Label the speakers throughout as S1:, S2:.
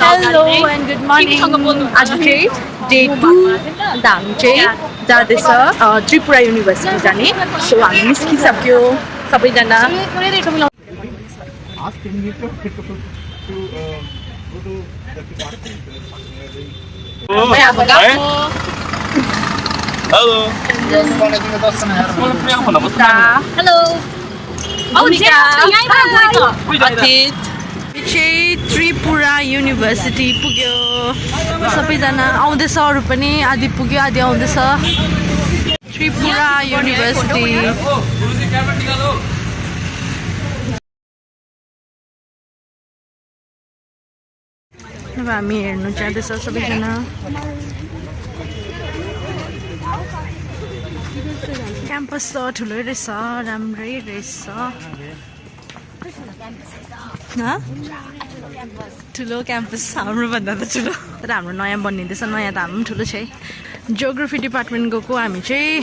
S1: Hello and good morning. आज चाहिँ day 2 अन्त हामी चाहिँ जाँदैछ त्रिपुरा युनिभर्सिटी जाने। सो हामी निस्किसक्यो सबैजना।
S2: Hello.
S1: Hello. अथित चाहिँ त्रिपुरा युनिभर्सिटी पुग्यो। सबैजना आउँदैछ, अरू पनि आधी पुग्यो आधी आउँदैछ। त्रिपुरा युनिभर्सिटी अब हामी हेर्नु जाँदैछ सबैजना। क्याम्पस त ठुलै रहेछ, राम्रै रहेछ। ठुलो क्याम्पस हाम्रो भन्दा त ठुलो, तर हाम्रो नयाँ बनिँदैछ। नयाँ त हाम्रो पनि ठुलो छ है। जियोग्राफी डिपार्टमेन्ट गएको हामी चाहिँ।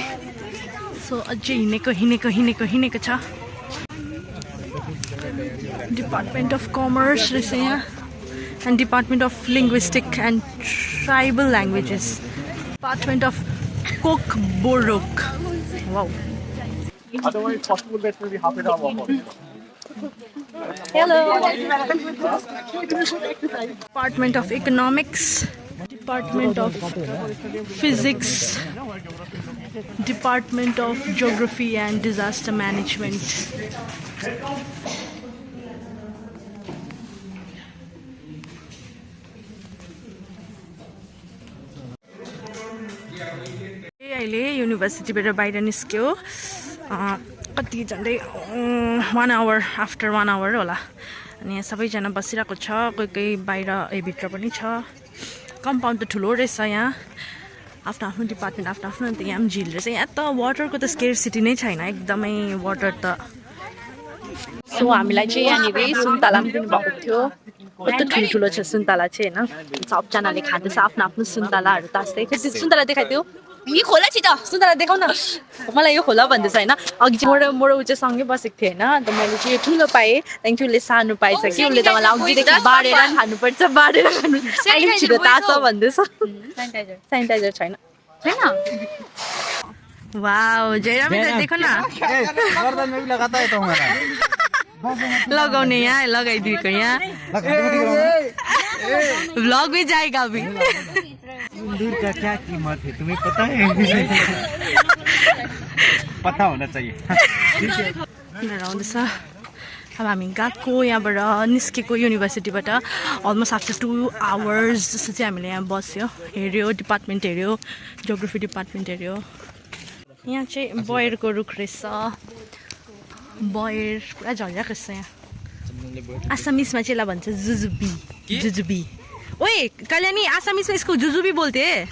S1: सो अझै हिँडेको छ। डिपार्टमेन्ट अफ कमर्स रहेछ यहाँ, and department of linguistic and tribal languages, department of Kokborok. Wow.
S2: Otherwise, possible that maybe half an hour walk.
S1: Hello. Department of Economics, Department of Physics, Department of Geography and Disaster Management. अहिले युनिभर्सिटीबाट बाहिर निस्क्यो। कति झन्डै 1 hour after 1 hour होला। अनि यहाँ सबैजना बसिरहेको छ, कोही कोही बाहिर भित्र पनि छ। कम्पाउन्ड त ठुलो रहेछ यहाँ, आफ्नो आफ्नो डिपार्टमेन्ट आफ्नो आफ्नो। अन्त यहाँ पनि झिल रहेछ। यहाँ त वाटरको त स्केर्सिटी नै छैन, एकदमै वाटर त। सो हामीलाई चाहिँ यहाँनिर सुन्तला पनि दिनुभएको थियो। कस्तो ठुल्ठुलो छ सुन्तला चाहिँ होइन। सबजनाले खाँदैछ आफ्नो आफ्नो सुन्तलाहरू तास्दै। सुन्तला देखाइदियो, यो खोला छिटो सुन्तला देखाउ न। मलाई यो खोला भन्दैछ होइन। अघि चाहिँ मोरो ऊ चाहिँ सँगै बसेको थियो होइन। अन्त मैले चाहिँ यो ठुलो पाएँ, त्यहाँदेखि उसले सानो पाएछ कि उसले त मलाई अघिदेखि बाँडेर खानुपर्छ, बाँडेर खानु अहिले छिटो तास भन्दैछ। सेनिटाइजर छैन। वाउ जयराम देखो न, लगाउने यहाँ लगाइदिएको यहाँ। व्लॉग भी जाएगा अभी।
S3: सिंदूर का क्या कीमत है तुम्हें पता है? पता होना चाहिए।
S1: अब हामी गएको यहाँबाट निस्केको युनिभर्सिटीबाट अलमोस्ट आफ्टर 2 hours जस्तो चाहिँ हामीले यहाँ बस्यो, हेऱ्यो, डिपार्टमेन्ट हेऱ्यो, जियोग्राफी डिपार्टमेन्ट हेऱ्यो। यहाँ चाहिँ बयरको रुख रहेछ। बयर पुरा झरिरहेको रहेछ यहाँ। आसामिसमा चाहिँ यसलाई भन्छ जुजुबी। जुजुबी ओए कल्याणी, आसामिस में इसको जुजुबी बोलते हैं।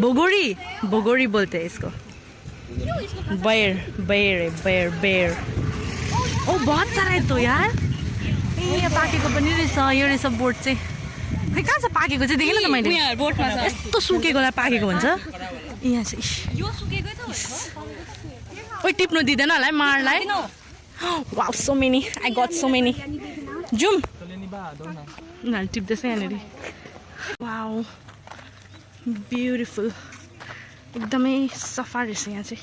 S1: भोगोरी भोगोरी बोलते हैं इसको। बेर बेर है, बेर बेर। ओ बहुत सारा है तो यार। यहाँ पाकेको पनि रहेछ। यो रहेछ बोट चाहिँ। खै कहाँ छ पाकेको चाहिँ देखेन त मैले। यस्तो सुकेकोलाई पाकेको भन्छ। यहाँ चाहिँ ओइ टिप्नु दिँदैन होला है मारलाई। Wow so many, I got so many. Zoom उनीहरू टिप्दैछ यहाँनिर। वाउ ब्युटिफुल, एकदमै सफा रहेछ यहाँ चाहिँ।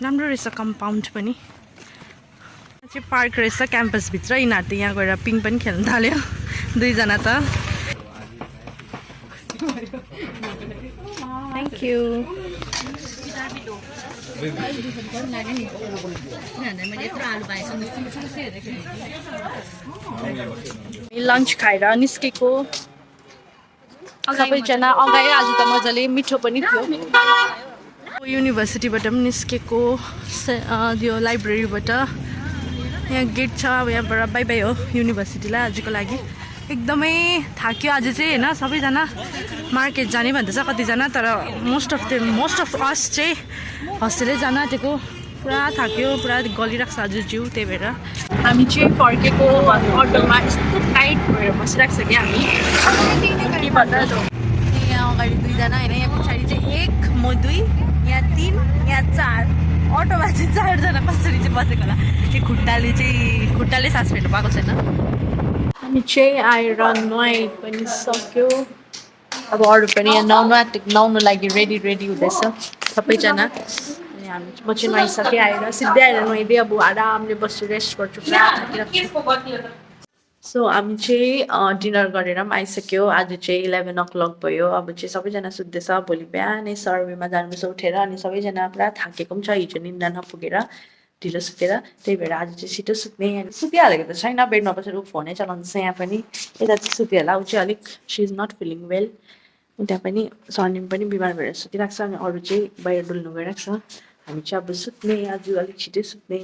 S1: राम्रो रहेछ कम्पाउन्ड पनि। यहाँ चाहिँ पार्क रहेछ क्याम्पसभित्र। यिनीहरू त यहाँ गएर पिङ पनि खेल्न थाल्यो दुईजना त। Thank you. लन्च खाएर निस्केको सबैजना। अगाडि आज त मजाले मिठो पनि थियो। युनिभर्सिटीबाट पनि निस्केको, त्यो लाइब्रेरीबाट। यहाँ गेट छ। अब यहाँबाट बाई बाई हो युनिभर्सिटीलाई आजको लागि। एकदमै थाक्यो आज चाहिँ होइन। सबैजना मार्केट जाने भन्दैछ कतिजना, तर मोस्ट अफ अस चाहिँ हस्टेलै जान आँटेको। पुरा थाक्यो, पुरा गलिरहेको छ आज जिउ। त्यही भएर हामी चाहिँ फर्केको अटोमा। यस्तो टाइट भएर बसिरहेको छ कि हामी के भन्दा। यहाँ अगाडि दुईजना होइन, यहाँ पछाडि चाहिँ 1 म 2, यहाँ 3, यहाँ 4। अटोमा चाहिँ 4जना कसरी चाहिँ बसेको होला। त्यो खुट्टाले सास फेर्नु पाएको छैन। हामी चाहिँ आएर नुहाइ पनि सक्यो अब अरू पनि यहाँ नुहाउनु लागि रेडी हुँदैछ सबैजना अनि म चाहिँ नुहाइसकेँ आएर सिधै आएर नुहाइदिएँ अब आरामले बस्छु रेस्ट गर्छु पुरा थाकिरहेको छु सो हामी चाहिँ डिनर गरेर पनि आइसक्यो आज चाहिँ 11 o'clock भयो अब चाहिँ सबैजना सुत्दैछ भोलि बिहानै सर्वेमा जानुपर्छ उठेर अनि सबैजना पुरा थाकेको पनि छ हिजो निन्दा नपुगेर ढिलो सुतेर त्यही भएर आज चाहिँ छिटो सुत्ने सुतिहालेको त छैन बेडमा बसेर ऊ फोनै चलाउँदैछ यहाँ पनि यता चाहिँ सुतिहाल्ला ऊ चाहिँ अलिक she is not feeling well उता पनि सनिम पनि बिमार भएर सुतिरहेको छ अनि अरू चाहिँ बाहिर डुल्नु गइरहेको छ हामी चाहिँ अब सुत्ने आज अलिक छिटै सुत्ने